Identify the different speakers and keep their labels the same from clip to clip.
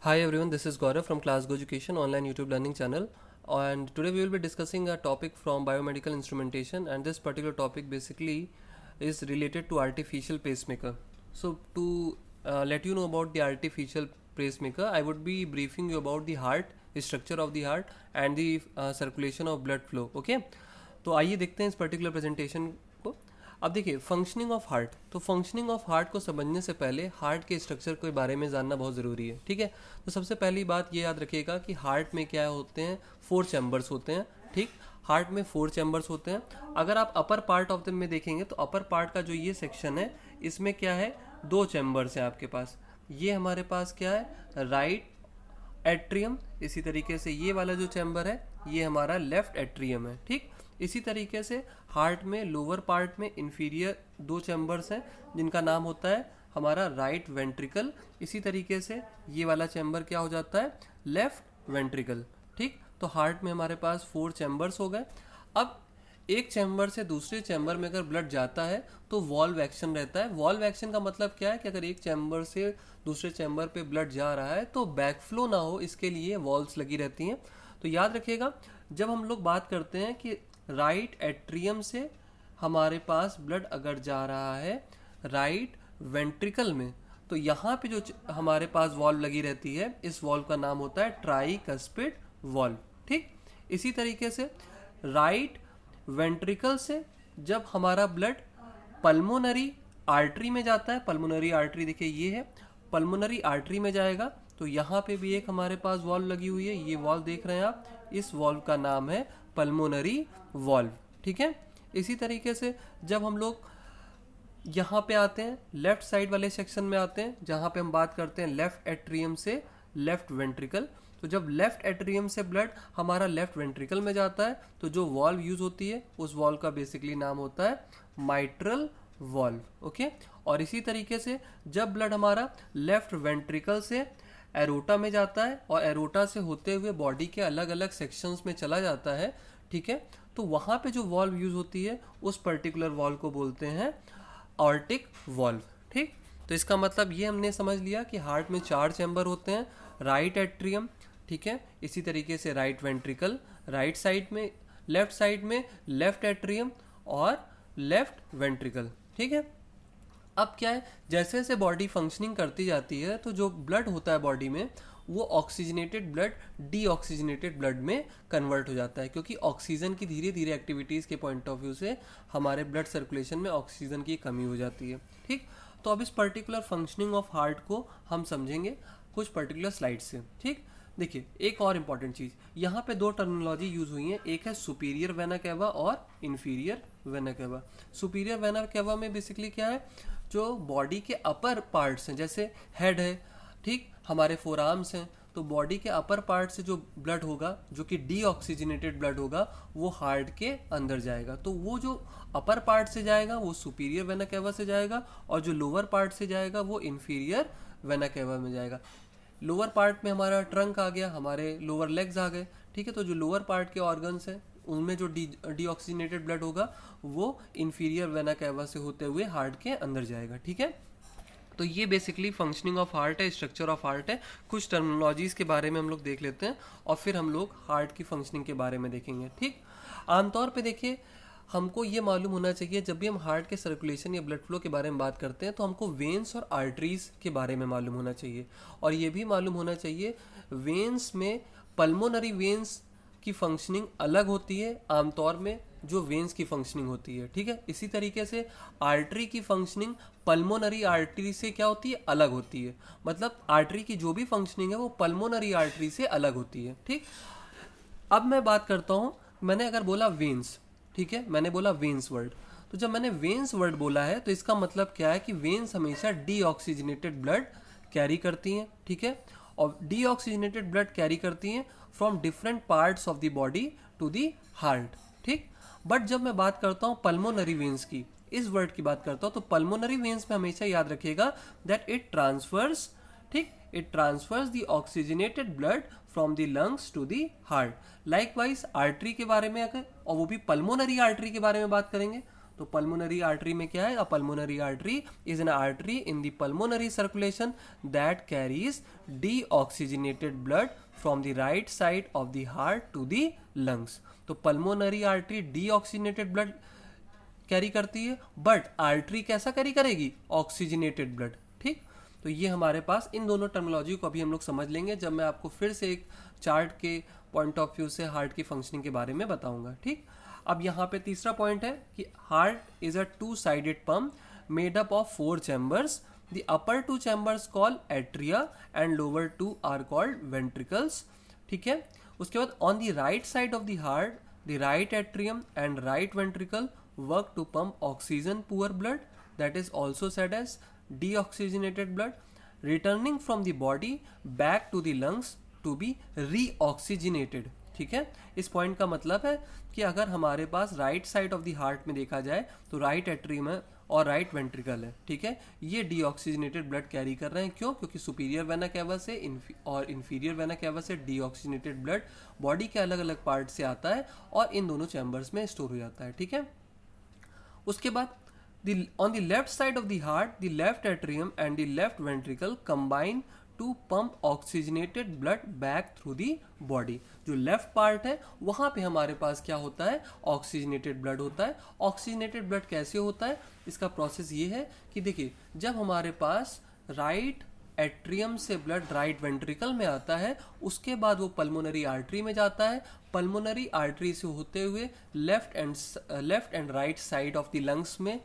Speaker 1: Hi everyone, this is Gaurav from Class Go Education online YouTube learning channel, and today we will be discussing a topic from biomedical instrumentation, and this particular topic basically is related to artificial pacemaker. So to let you know about the artificial pacemaker, I would be briefing you about the heart, the structure of the heart and the circulation of blood flow. Okay, तो आइए देखते हैं इस particular presentation को। अब देखिए functioning of heart, तो functioning of heart को समझने से पहले हार्ट के स्ट्रक्चर के बारे में जानना बहुत ज़रूरी है। ठीक है, तो सबसे पहली बात ये याद रखिएगा कि हार्ट में क्या होते हैं, 4 चैम्बर्स होते हैं। ठीक, हार्ट में 4 चैम्बर्स होते हैं। अगर आप अपर पार्ट ऑफ द में देखेंगे तो अपर पार्ट का जो ये सेक्शन है इसमें क्या है, 2 चैम्बर्स हैं आपके पास। ये हमारे पास क्या है, राइट एट्रियम। इसी तरीके से ये वाला जो चैम्बर है ये हमारा लेफ्ट एट्रियम है। ठीक, इसी तरीके से हार्ट में लोअर पार्ट में इंफीरियर 2 चैम्बर्स हैं जिनका नाम होता है हमारा राइट वेंट्रिकल। इसी तरीके से ये वाला चैम्बर क्या हो जाता है, लेफ्ट वेंट्रिकल। ठीक, तो हार्ट में हमारे पास 4 चैम्बर्स हो गए। अब एक चैम्बर से दूसरे चैम्बर में अगर ब्लड जाता है तो वॉल्व एक्शन रहता है। वॉल्व एक्शन का मतलब क्या है कि अगर एक चैम्बर से दूसरे चैम्बर पे ब्लड जा रहा है तो बैकफ्लो ना हो, इसके लिए वॉल्व्स लगी रहती हैं। तो याद रखिएगा, जब हम लोग बात करते हैं कि राइट एट्रियम से हमारे पास ब्लड अगर जा रहा है राइट वेंट्रिकल में, तो यहाँ पे जो हमारे पास वॉल्व लगी रहती है, इस वॉल्व का नाम होता है ट्राइकस्पिड वॉल्व। ठीक, इसी तरीके से राइट वेंट्रिकल से जब हमारा ब्लड पल्मोनरी आर्टरी में जाता है, पल्मोनरी आर्टरी देखिए ये है, पल्मोनरी आर्टरी में जाएगा तो यहाँ पे भी एक हमारे पास वॉल्व लगी हुई है। ये वॉल्व देख रहे हैं आप, इस वॉल्व का नाम है पल्मोनरी वॉल्व। ठीक है, इसी तरीके से जब हम लोग यहाँ पे आते हैं, लेफ्ट साइड वाले सेक्शन में आते हैं जहाँ पे हम बात करते हैं लेफ्ट एट्रियम से लेफ्ट वेंट्रिकल, तो जब लेफ्ट एट्रियम से ब्लड हमारा लेफ्ट वेंट्रिकल में जाता है तो जो वॉल्व यूज होती है उस वॉल्व का बेसिकली नाम होता है माइट्रल वॉल्व। ओके, और इसी तरीके से जब ब्लड हमारा लेफ्ट वेंट्रिकल से एरोटा में जाता है और एरोटा से होते हुए बॉडी के अलग अलग सेक्शंस में चला जाता है, ठीक है, तो वहाँ पे जो वॉल्व यूज होती है उस पर्टिकुलर वॉल्व को बोलते हैं ऑर्टिक वॉल्व। ठीक, तो इसका मतलब ये हमने समझ लिया कि हार्ट में 4 चैम्बर होते हैं, राइट एट्रियम, ठीक है, इसी तरीके से राइट वेंट्रिकल, राइट साइड में लेफ्ट साइड में लेफ्ट एट्रियम और लेफ्ट वेंट्रिकल। ठीक है, अब क्या है, जैसे जैसे बॉडी फंक्शनिंग करती जाती है तो जो ब्लड होता है बॉडी में वो ऑक्सीजनेटेड ब्लड डीऑक्सीजनेटेड ब्लड में कन्वर्ट हो जाता है, क्योंकि ऑक्सीजन की धीरे धीरे एक्टिविटीज़ के पॉइंट ऑफ व्यू से हमारे ब्लड सर्कुलेशन में ऑक्सीजन की कमी हो जाती है। ठीक, तो अब इस पर्टिकुलर फंक्शनिंग ऑफ हार्ट को हम समझेंगे कुछ पर्टिकुलर स्लाइड से। ठीक, देखिए एक और इम्पॉर्टेंट चीज़, यहाँ पे 2 टर्मिनोलॉजी यूज हुई है, एक है सुपीरियर वेना कैवा और inferior vena cava. Superior vena cava में बेसिकली क्या है, जो बॉडी के अपर पार्ट्स हैं, जैसे हेड है, ठीक, हमारे फोर आर्म्स हैं, तो बॉडी के अपर पार्ट से जो ब्लड होगा जो कि डीऑक्सीजनेटेड ब्लड होगा वो हार्ट के अंदर जाएगा। तो वो जो अपर पार्ट से जाएगा वो सुपीरियर वेना कैवा से जाएगा और जो लोअर पार्ट से जाएगा वो इन्फीरियर वेना कैवा में जाएगा। लोअर पार्ट में हमारा ट्रंक आ गया, हमारे लोअर लेग्स आ गए। ठीक है, तो जो लोअर पार्ट के ऑर्गन्स हैं उनमें जो डीऑक्सीजनेटेड ब्लड होगा वो इन्फीरियर वेना कैवा से होते हुए हार्ट के अंदर जाएगा। ठीक है, तो ये बेसिकली फंक्शनिंग ऑफ हार्ट है, स्ट्रक्चर ऑफ हार्ट है। कुछ टर्मिनोलॉजीज के बारे में हम लोग देख लेते हैं और फिर हम लोग हार्ट की फंक्शनिंग के बारे में देखेंगे। ठीक, आमतौर पे देखिए हमको ये मालूम होना चाहिए, जब भी हम हार्ट के सर्कुलेशन या ब्लड फ्लो के बारे में बात करते हैं तो हमको वेन्स और आर्टरीज के बारे में मालूम होना चाहिए, और ये भी मालूम होना चाहिए वेन्स में पल्मोनरी वेन्स की फंक्शनिंग अलग होती है आमतौर में जो वेन्स की फंक्शनिंग होती है। ठीक है, इसी तरीके से आर्टरी की फंक्शनिंग पल्मोनरी आर्टरी से क्या होती है, अलग होती है। मतलब आर्टरी की जो भी फंक्शनिंग है वो पल्मोनरी आर्टरी से अलग होती है। ठीक, अब मैं बात करता हूँ, मैंने अगर बोला वेन्स, ठीक है, मैंने बोला वेन्स वर्ड, तो जब मैंने वेन्स वर्ड बोला है तो इसका मतलब क्या है कि वेन्स हमेशा डीऑक्सीजनेटेड ब्लड कैरी करती हैं। ठीक है, और डीऑक्सीजनेटेड ब्लड कैरी करती हैं from different parts of the body to the heart. ठीक, बट जब मैं बात करता हूँ पल्मोनरी वेन्स की, इस वर्ड की बात करता हूँ, तो पल्मोनरी वेन्स में हमेशा याद रखिएगा दैट इट ट्रांसफर्स, ठीक, it transfers the oxygenated blood from the lungs to the heart. Likewise artery के बारे में अगर, और वो भी पल्मोनरी आर्टरी के बारे में बात करेंगे तो पल्मोनरी आर्टरी में क्या है, a pulmonary artery is an artery in the pulmonary circulation that carries deoxygenated blood from the right side of the heart to the lungs. तो pulmonary artery deoxygenated blood carry करती है, but artery कैसा carry करेगी, oxygenated blood. ठीक, तो ये हमारे पास इन दोनों टर्मिनोलॉजी को अभी हम लोग समझ लेंगे जब मैं आपको फिर से एक चार्ट के पॉइंट ऑफ व्यू से हार्ट की फंक्शनिंग के बारे में बताऊंगा। ठीक, अब यहाँ पे तीसरा पॉइंट है कि heart is a two sided pump made up of 4 chambers. The upper 2 chambers called atria and lower 2 are called ventricles. ठीक है, उसके बाद on the right side of the heart the right atrium and right ventricle work to pump oxygen poor blood, that is also said as deoxygenated blood, returning from the body back to the lungs to be reoxygenated। ठीक है, इस point का मतलब है कि अगर हमारे पास right side of the heart में देखा जाए तो राइट एट्रियम है और राइट वेंट्रिकल है। ठीक है, ये डीऑक्सीजनेटेड ब्लड कैरी कर रहे हैं। क्यों? क्योंकि सुपीरियर वेना कैवा से और इंफीरियर वेना कैवा से डीऑक्सीजनेटेड ब्लड बॉडी के अलग अलग पार्ट से आता है और इन दोनों चैम्बर्स में स्टोर हो जाता है। ठीक है, उसके बाद on the left side of the heart, the left atrium and the left ventricle combine to pump oxygenated blood back through the body। जो लेफ्ट पार्ट है वहाँ पे हमारे पास क्या होता है, ऑक्सीजनेटेड ब्लड होता है। ऑक्सीजनेटेड ब्लड कैसे होता है, इसका प्रोसेस ये है कि देखिए, जब हमारे पास राइट एट्रियम से ब्लड राइट वेंट्रिकल में आता है, उसके बाद वो पल्मोनरी आर्टरी में जाता है। पल्मोनरी आर्टरी से होते हुए left and right side of the lungs में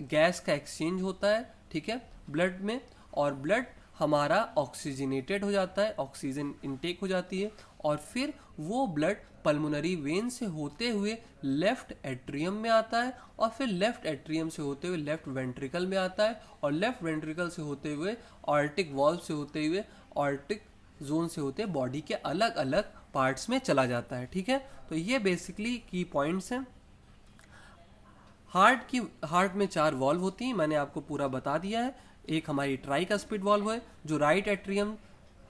Speaker 1: गैस का एक्सचेंज होता है। ठीक है, ब्लड में, और ब्लड हमारा ऑक्सीजनेटेड हो जाता है, ऑक्सीजन इनटेक हो जाती है, और फिर वो ब्लड पल्मोनरी वेन से होते हुए लेफ्ट एट्रियम में आता है, और फिर लेफ्ट एट्रियम से होते हुए लेफ्ट वेंट्रिकल में आता है, और लेफ्ट वेंट्रिकल से होते हुए ऑर्टिक वॉल्व से होते हुए ऑर्टिक जोन से होते बॉडी के अलग अलग पार्ट्स में चला जाता है। ठीक है, तो ये बेसिकली की पॉइंट्स हैं। हार्ट में 4 वॉल्व होती हैं, मैंने आपको पूरा बता दिया है। एक हमारी ट्राइकस्पिड वॉल्व है, जो राइट एट्रियम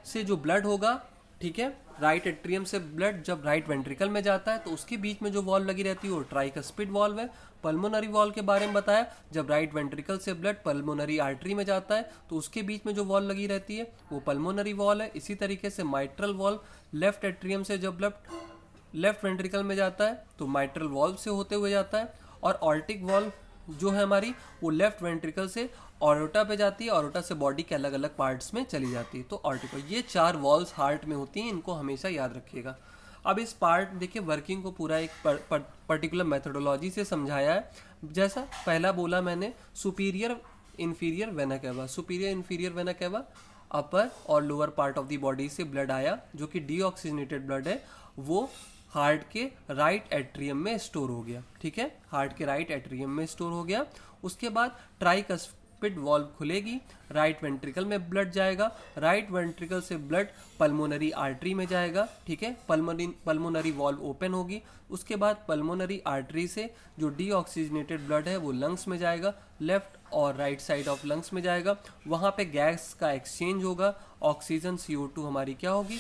Speaker 1: से जो ब्लड होगा, ठीक है, राइट एट्रियम से ब्लड जब राइट वेंट्रिकल में जाता है तो उसके बीच में जो वॉल्व लगी रहती है वो ट्राइकस्पिड वॉल्व है। पल्मोनरी वॉल्व के बारे में बताया, जब राइट वेंट्रिकल से ब्लड पल्मोनरी आर्टरी में जाता है तो उसके बीच में जो वॉल्व लगी रहती है वो पल्मोनरी वॉल्व है। इसी तरीके से माइट्रल वॉल्व, लेफ्ट एट्रियम से जब ब्लड लेफ्ट वेंट्रिकल में जाता है तो माइट्रल वॉल्व से होते हुए जाता है, और ऑर्टिक वॉल्व जो है हमारी वो लेफ्ट वेंट्रिकल से ऑरोटा पे जाती है, ऑरोटा से बॉडी के अलग अलग पार्ट्स में चली जाती है। तो ऑर्टिकल, ये 4 वॉल्व्स हार्ट में होती हैं, इनको हमेशा याद रखिएगा। अब इस पार्ट देखिए, वर्किंग को पूरा एक पर्टिकुलर मेथोडोलॉजी से समझाया है। जैसा पहला बोला मैंने, superior inferior vena cava, superior inferior vena cava, upper और lower part of the body से ब्लड आया जो कि डीऑक्सीजनेटेड ब्लड है, वो हार्ट के राइट एट्रियम में स्टोर हो गया। ठीक है, हार्ट के राइट एट्रियम में स्टोर हो गया। उसके बाद ट्राइकस्पिड वॉल्व खुलेगी, राइट वेंट्रिकल में ब्लड जाएगा, राइट वेंट्रिकल से ब्लड पल्मोनरी आर्टरी में जाएगा। ठीक है, पल्मोनरी वॉल्व ओपन होगी। उसके बाद पल्मोनरी आर्टरी से जो डीऑक्सीजनेटेड ब्लड है वो लंग्स में जाएगा, लेफ्ट और राइट साइड ऑफ लंग्स में जाएगा। वहाँ पे गैस का एक्सचेंज होगा, ऑक्सीजन CO2 हमारी क्या होगी,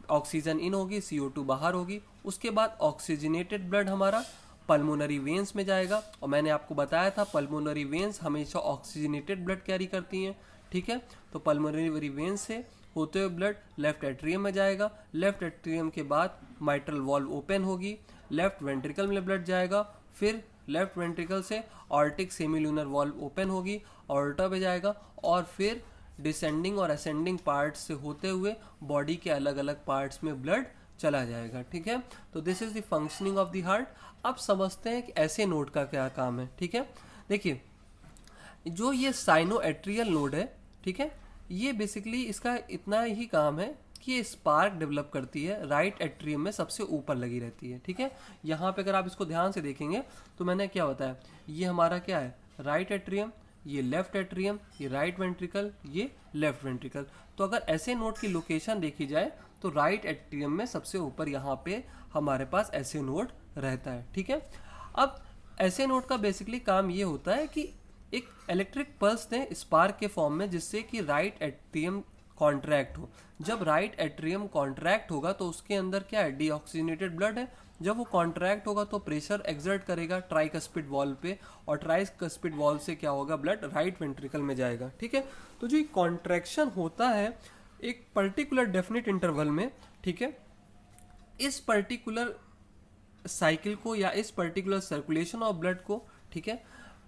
Speaker 1: ऑक्सीजन इन होगी, CO2 बाहर होगी। उसके बाद ऑक्सीजनेटेड ब्लड हमारा पल्मोनरी वेन्स में जाएगा, और मैंने आपको बताया था पल्मोनरी वेन्स हमेशा ऑक्सीजनेटेड ब्लड कैरी करती हैं। ठीक है, तो पल्मोनरी वेन्स से होते हुए ब्लड लेफ्ट एट्रियम में जाएगा, लेफ्ट एट्रियम के बाद माइट्रल वॉल्व ओपन होगी, लेफ्ट वेंट्रिकल में ब्लड जाएगा, फिर लेफ्ट वेंट्रिकल से ऑर्टिक सेमील्यूनर वॉल्व ओपन होगी, ऑर्टा पे जाएगा, और फिर डिसेंडिंग और असेंडिंग पार्ट्स से होते हुए बॉडी के अलग अलग पार्ट्स में ब्लड चला जाएगा। ठीक है, तो this is the functioning of the heart. अब समझते हैं कि ऐसे नोड का क्या काम है। ठीक है, देखिए, जो ये साइनोएट्रियल नोड है, ठीक है, ये बेसिकली इसका इतना ही काम है कि ये स्पार्क डेवलप करती है, राइट एट्रियम में सबसे ऊपर लगी रहती है। ठीक है, यहाँ पे अगर आप इसको ध्यान से देखेंगे तो मैंने क्या बताया, ये हमारा क्या है, राइट एट्रियम, ये लेफ्ट एट्रियम, ये राइट वेंट्रिकल, ये लेफ्ट वेंट्रिकल। तो अगर ऐसे नोड की लोकेशन देखी जाए तो राइट एट्रियम में सबसे ऊपर यहाँ पे हमारे पास ऐसे नोड रहता है। ठीक है, अब ऐसे नोड का बेसिकली काम ये होता है कि एक इलेक्ट्रिक पल्स दें स्पार्क के फॉर्म में, जिससे कि राइट एट्रियम कॉन्ट्रैक्ट हो। जब राइट एट्रियम कॉन्ट्रैक्ट होगा तो उसके अंदर क्या है, डीऑक्सीजनेटेड ब्लड है। जब वो कॉन्ट्रैक्ट होगा तो प्रेशर एक्सर्ट करेगा ट्राइकस्पिड वॉल्व पे, और ट्राइकस्पिड वॉल्व से क्या होगा, ब्लड राइट वेंट्रिकल में जाएगा। ठीक है, तो जो कॉन्ट्रैक्शन होता है एक पर्टिकुलर डेफिनेट इंटरवल में, ठीक है, इस पर्टिकुलर साइकिल को या इस पर्टिकुलर सर्कुलेशन ऑफ ब्लड को, ठीक है,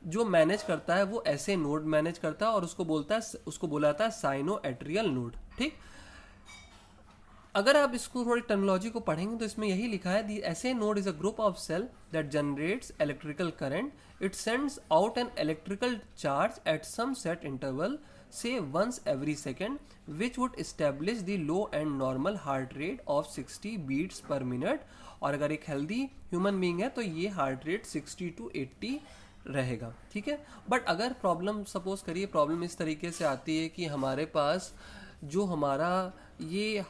Speaker 1: जो मैनेज करता है वो ऐसे नोड मैनेज करता है और उसको बोला जाता है साइनो एट्रियल नोड। ठीक, अगर आप इसको थोड़ी टर्मिनोलॉजी को पढ़ेंगे तो इसमें यही लिखा है, the SA node is a group of cell that generates electrical current, it sends out an electrical charge at some set interval say once every second, which would establish the low and normal heart rate of 60 beats per minute। और अगर एक healthy human being है तो ये heart rate 60 to 80 रहेगा। ठीक है, but अगर प्रॉब्लम, सपोज करिए प्रॉब्लम इस तरीके से आती है कि हमारे पास जो हमारा ये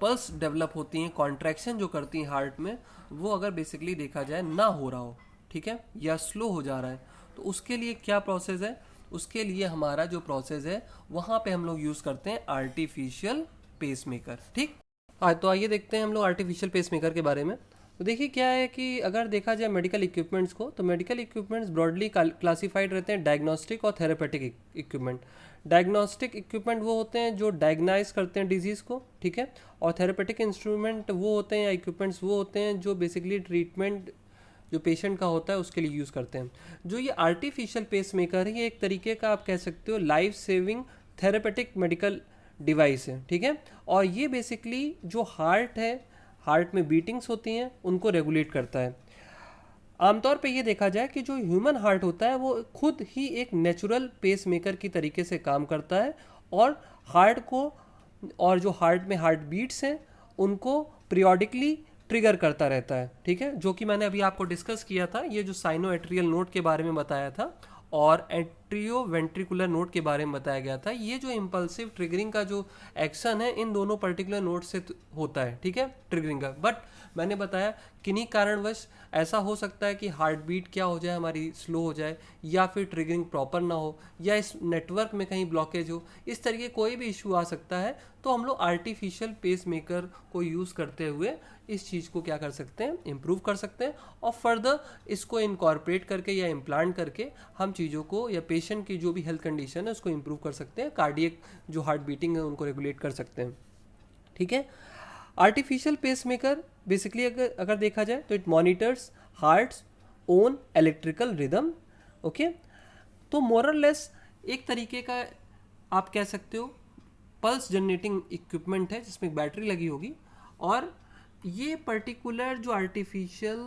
Speaker 1: पल्स डेवलप होती हैं, कॉन्ट्रैक्शन जो करती हैं हार्ट में, वो अगर बेसिकली देखा जाए ना हो रहा हो, ठीक है, या स्लो हो जा रहा है, तो उसके लिए क्या प्रोसेस है, उसके लिए हमारा जो प्रोसेस है वहाँ पे हम लोग यूज़ करते हैं आर्टिफिशियल पेसमेकर। ठीक, तो आइए देखते हैं हम लोग आर्टिफिशियल पेसमेकर के बारे में। तो देखिए क्या है कि अगर देखा जाए मेडिकल इक्विपमेंट्स को, तो मेडिकल इक्विपमेंट्स ब्रॉडली क्लासिफाइड रहते हैं डायग्नोस्टिक और थेरेपेटिक इक्विपमेंट। डायग्नोस्टिक इक्विपमेंट वो होते हैं जो डायग्नाइज करते हैं डिजीज़ को, ठीक है, और थेरेपेटिक इंस्ट्रूमेंट वो होते हैं या इक्विपमेंट्स वो होते हैं जो बेसिकली ट्रीटमेंट जो पेशेंट का होता है उसके लिए यूज़ करते हैं। जो ये आर्टिफिशियल पेसमेकर है ये एक तरीके का आप कह सकते हो life saving therapeutic medical device है। ठीक है, और ये बेसिकली जो हार्ट है, हार्ट में बीटिंग्स होती हैं उनको रेगुलेट करता है। आमतौर पे ये देखा जाए कि जो ह्यूमन हार्ट होता है वो खुद ही एक नेचुरल पेसमेकर की तरीके से काम करता है, और हार्ट को, और जो हार्ट में हार्ट बीट्स हैं उनको पीरियोडिकली ट्रिगर करता रहता है। ठीक है, जो कि मैंने अभी आपको डिस्कस किया था, ये जो साइनो एट्रियल नोड के बारे में बताया था और एट्रियो वेंट्रिकुलर नोड के बारे में बताया गया था। ये जो इम्पल्सिव ट्रिगरिंग का जो एक्शन है इन दोनों पर्टिकुलर नोड से होता है। ठीक है, ट्रिगरिंग का, बट मैंने बताया किन्हीं कारणवश ऐसा हो सकता है कि हार्ट बीट क्या हो जाए, हमारी स्लो हो जाए, या फिर ट्रिगरिंग प्रॉपर ना हो, या इस नेटवर्क में कहीं ब्लॉकेज हो, इस तरीके कोई भी इशू आ सकता है। तो हम लोग आर्टिफिशियल पेसमेकर को यूज़ करते हुए इस चीज़ को क्या कर सकते हैं, इम्प्रूव कर सकते हैं, और फर्दर इसको इनकॉर्पोरेट करके या इम्प्लांट करके हम चीज़ों को या पेशेंट की जो भी हेल्थ कंडीशन है उसको इम्प्रूव कर सकते हैं, कार्डियक जो हार्ट बीटिंग है उनको रेगुलेट कर सकते हैं। ठीक है, आर्टिफिशियल पेसमेकर बेसिकली अगर देखा जाए तो it monitors hearts own electrical rhythm. Okay, तो मोरलेस एक तरीके का आप कह सकते हो पल्स जनरेटिंग इक्विपमेंट है जिसमें एक बैटरी लगी होगी, और ये पर्टिकुलर जो आर्टिफिशियल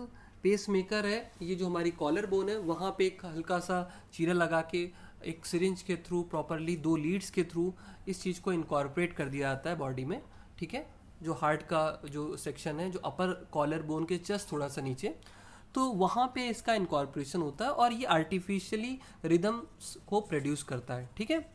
Speaker 1: पेसमेकर है, ये जो हमारी कॉलर बोन है वहाँ पे एक हल्का सा चीरा लगा के एक सिरिंज के थ्रू प्रॉपरली 2 लीड्स के थ्रू इस चीज़ को इनकॉर्पोरेट कर दिया जाता है बॉडी में। ठीक है, जो हार्ट का जो सेक्शन है, जो अपर कॉलर बोन के जस्ट थोड़ा सा नीचे, तो वहाँ पे इसका इनकॉर्पोरेशन होता है और ये आर्टिफिशियली रिदम को प्रोड्यूस करता है। ठीक है,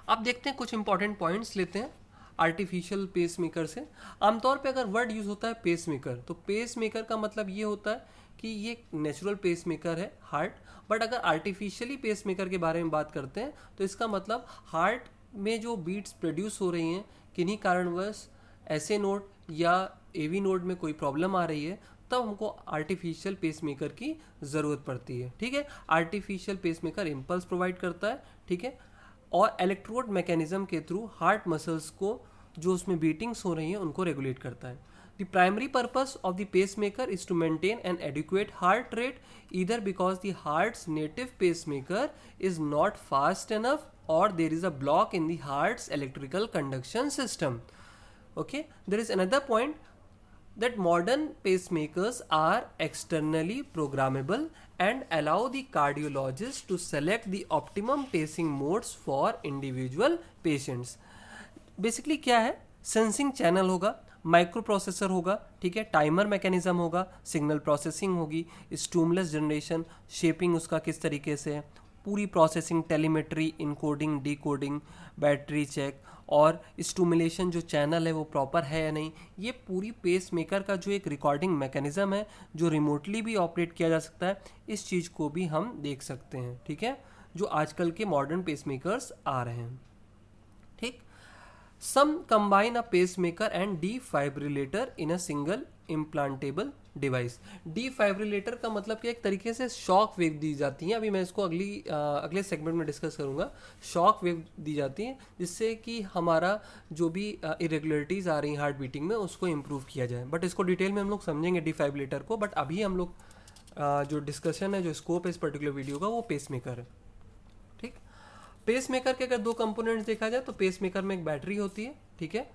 Speaker 1: अब देखते हैं कुछ इंपॉर्टेंट पॉइंट्स लेते हैं आर्टिफिशियल पेसमेकर से। आमतौर पे अगर वर्ड यूज़ होता है पेसमेकर, तो पेसमेकर का मतलब ये होता है कि ये नेचुरल पेसमेकर है हार्ट, बट अगर आर्टिफिशियली पेसमेकर के बारे में बात करते हैं तो इसका मतलब हार्ट में जो बीट्स प्रोड्यूस हो रही हैं किन्हीं कारणवश ऐसे नोड या एवी नोड में कोई प्रॉब्लम आ रही है, तब हमको आर्टिफिशियल पेसमेकर की ज़रूरत पड़ती है। ठीक है, आर्टिफिशियल पेसमेकर इम्पल्स प्रोवाइड करता है, ठीक है, और इलेक्ट्रोड मैकेनिज्म के थ्रू हार्ट मसल्स को जो उसमें बीटिंग्स हो रही हैं उनको रेगुलेट करता है। The primary purpose of the pacemaker is to maintain an adequate heart rate, either because the heart's native pacemaker is not fast enough और there is a block in the heart's electrical conduction system. Okay, there is another point that modern pacemakers are externally programmable and allow the cardiologist to select the optimum pacing modes for individual patients. Basically क्या है, sensing channel होगा, micro processor होगा, ठीक है, timer mechanism होगा, signal processing होगी, stimulus generation, shaping उसका किस तरीके से है, पूरी processing, telemetry, encoding, decoding, battery check, और स्टिमुलेशन जो चैनल है वो प्रॉपर है या नहीं, ये पूरी पेसमेकर का जो एक रिकॉर्डिंग मैकेनिज्म है जो रिमोटली भी ऑपरेट किया जा सकता है, इस चीज़ को भी हम देख सकते हैं। ठीक है, जो आजकल के मॉडर्न पेसमेकर्स आ रहे हैं। ठीक, Some combine a pacemaker and defibrillator in a single implantable device. Defibrillator का मतलब कि एक तरीके से शॉक वेव दी जाती है, अभी मैं इसको अगले सेगमेंट में डिस्कस करूंगा। शॉक वेव दी जाती है जिससे कि हमारा जो भी इरेगुलरिटीज आ रही हैं हार्ट बीटिंग में उसको इम्प्रूव किया जाए, बट इसको डिटेल में हम लोग समझेंगे डिफाइब्रिलेटर को। बट अभी हम लोग जो डिस्कशन है, जो स्कोप है इस पर्टिकुलर वीडियो का, वो पेसमेकर है। ठीक, पेसमेकर के अगर दो कंपोनेंट्स देखा जाए तो पेसमेकर में एक बैटरी होती है, ठीक है,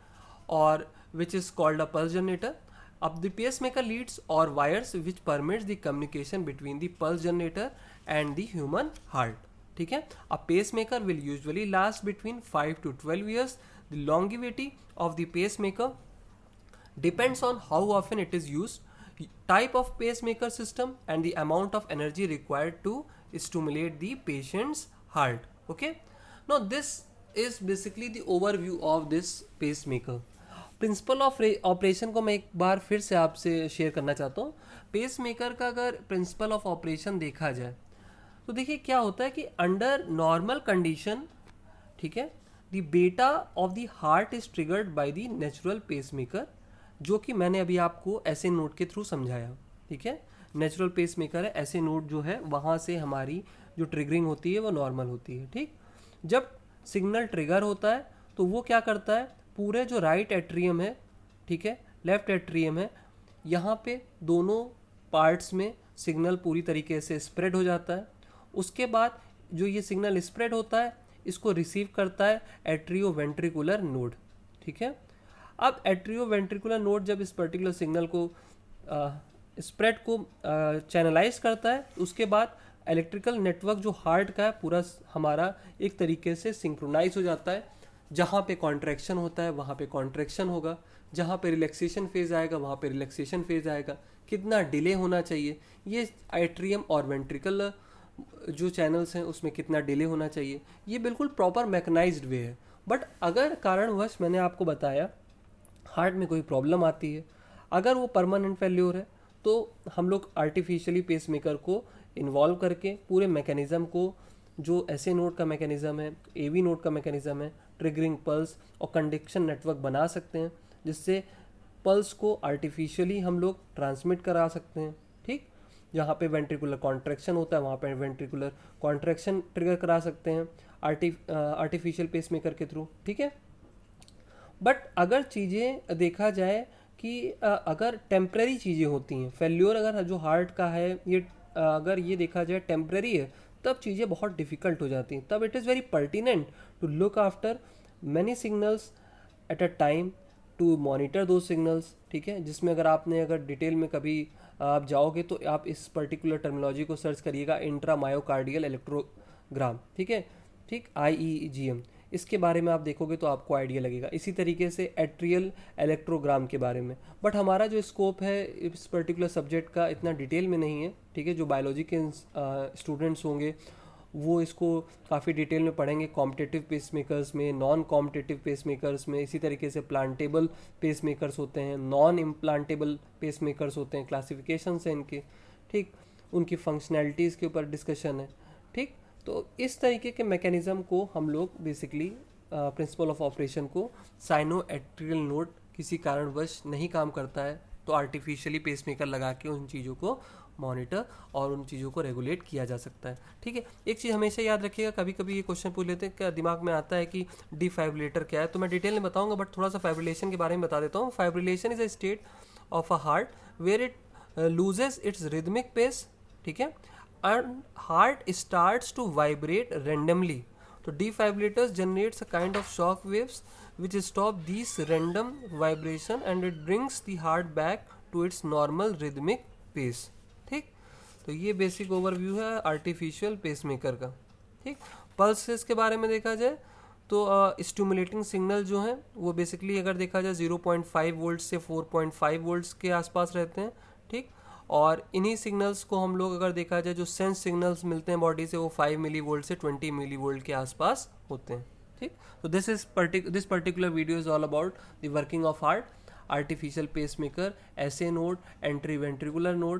Speaker 1: और which is called a pulse generator. अब द पेसमेकर लीड्स और wires which permits the communication between the pulse generator and the human heart. ठीक है, a pacemaker will usually last between 5 to 12 years। The longevity of the pacemaker depends on how often it is used, type of pacemaker system, and the amount of energy required to stimulate the patient's heart. Okay, now this is basically the overview of this pacemaker। Principle of operation को मैं एक बार फिर से आपसे share करना चाहता हूँ। Pacemaker का अगर प्रिंसिपल ऑफ ऑपरेशन देखा जाए तो देखिए क्या होता है कि अंडर नॉर्मल कंडीशन, ठीक है, the beta of the heart is triggered by the natural pacemaker, जो कि मैंने अभी आपको ऐसे नोट के थ्रू समझाया। ठीक है, नेचुरल पेसमेकर है, ऐसे नोट जो है वहाँ से हमारी जो ट्रिगरिंग होती है वो नॉर्मल होती है। ठीक, जब सिग्नल ट्रिगर होता है तो वो क्या करता है, पूरे जो राइट एट्रियम है, ठीक है, लेफ्ट एट्रियम है, यहाँ पे दोनों पार्ट्स में सिग्नल पूरी तरीके से स्प्रेड हो जाता है। उसके बाद जो ये सिग्नल स्प्रेड होता है इसको रिसीव करता है एट्रियो वेंट्रिकुलर नोड। ठीक है, अब एट्रियो वेंट्रिकुलर नोड जब इस पर्टिकुलर सिग्नल को स्प्रेड को चैनलाइज करता है, उसके बाद इलेक्ट्रिकल नेटवर्क जो हार्ट का है पूरा हमारा एक तरीके से सिंक्रोनाइज हो जाता है। जहाँ पे कॉन्ट्रैक्शन होता है वहाँ पे कॉन्ट्रैक्शन होगा, जहाँ पे रिलैक्सेशन फेज आएगा वहाँ पे रिलैक्सेशन फेज आएगा। कितना डिले होना चाहिए, ये एट्रियम और वेंट्रिकल जो चैनल्स हैं उसमें कितना डिले होना चाहिए, ये बिल्कुल प्रॉपर मैकेनाइज्ड वे है। बट अगर कारणवश मैंने आपको बताया हार्ट में कोई प्रॉब्लम आती है, अगर वो परमानेंट फेल्योर है, तो हम लोग आर्टिफिशियली पेसमेकर को इन्वॉल्व करके पूरे मैकेनिज़्म को, जो ऐसे नोड का मैकेनिज़्म है, एवी नोड का मैकेनिज़्म है, ट्रिगरिंग पल्स और कंडक्शन नेटवर्क बना सकते हैं, जिससे पल्स को आर्टिफिशियली हम लोग ट्रांसमिट करा सकते हैं। ठीक, जहाँ पे वेंट्रिकुलर कॉन्ट्रैक्शन होता है वहाँ पे वेंट्रिकुलर कॉन्ट्रैक्शन ट्रिगर करा सकते हैं आर्टिफिशियल पेसमेकर के थ्रू। ठीक है, बट अगर चीज़ें देखा जाए कि अगर टेम्प्रेरी चीज़ें होती हैं, फेल्योर अगर जो हार्ट का है ये अगर ये देखा जाए टेम्प्रेरी है, तब चीज़ें बहुत डिफ़िकल्ट हो जाती हैं। तब it is very pertinent to look after many signals at a time to monitor दो सिग्नल्स। ठीक है, जिसमें अगर डिटेल में कभी आप जाओगे तो आप इस पर्टिकुलर टर्मिनोलॉजी को सर्च करिएगा, इंट्रा मायोकार्डियल इलेक्ट्रोग्राम। ठीक है, ठीक, IEGM, इसके बारे में आप देखोगे तो आपको आइडिया लगेगा। इसी तरीके से एट्रियल इलेक्ट्रोग्राम के बारे में। बट हमारा जो स्कोप है इस पर्टिकुलर सब्जेक्ट का इतना डिटेल में नहीं है। ठीक है, जो बायोलॉजी के स्टूडेंट्स होंगे वो इसको काफ़ी डिटेल में पढ़ेंगे, कॉम्पिटिटिव पेसमेकर्स में, नॉन कॉम्पिटिटिव पेसमेकर्स में। इसी तरीके से प्लांटेबल पेसमेकर्स होते हैं, नॉन इम्प्लांटेबल पेसमेकर्स होते हैं, क्लासिफिकेशंस हैं इनके। ठीक, उनकी फंक्शनैलिटीज़ के ऊपर डिस्कशन है। ठीक, तो इस तरीके के मैकेनिज़्म को हम लोग बेसिकली प्रिंसिपल ऑफ ऑपरेशन को साइनो एट्रियल नोड किसी कारणवश नहीं काम करता है तो आर्टिफिशियली पेसमेकर लगा के उन चीज़ों को मॉनिटर और उन चीज़ों को रेगुलेट किया जा सकता है। ठीक है, एक चीज़ हमेशा याद रखिएगा, कभी कभी ये क्वेश्चन पूछ लेते हैं, क्या दिमाग में आता है कि डिफाइब्रिलेटर क्या है, तो मैं डिटेल में बताऊंगा, बट थोड़ा सा फाइब्रिलेशन के बारे में बता देता हूँ। Fibrillation is a state of a heart where it loses its rhythmic pace. ठीक है, and heart starts to vibrate randomly. So defibrillators generates a kind of shock waves which stop these random vibration and it brings the heart back to its normal rhythmic pace. ठीक, तो ये basic overview है artificial pacemaker का। ठीक, pulses के बारे में देखा जाए तो स्टिमुलेटिंग सिग्नल जो हैं वो बेसिकली अगर देखा जाए 0.5 वोल्ट से 4.5 वोल्ट्स के आसपास रहते हैं। ठीक, और इन्हीं सिग्नल्स को हम लोग अगर देखा जाए जो सेंस सिग्नल्स मिलते हैं बॉडी से वो 5 मिली वोल्ट से 20 मिली वोल्ट के आसपास होते हैं। ठीक, तो this particular video is all about the working of heart, artificial pacemaker, ऐसे नोड, एंट्री वेंट्रिकुलर नोड,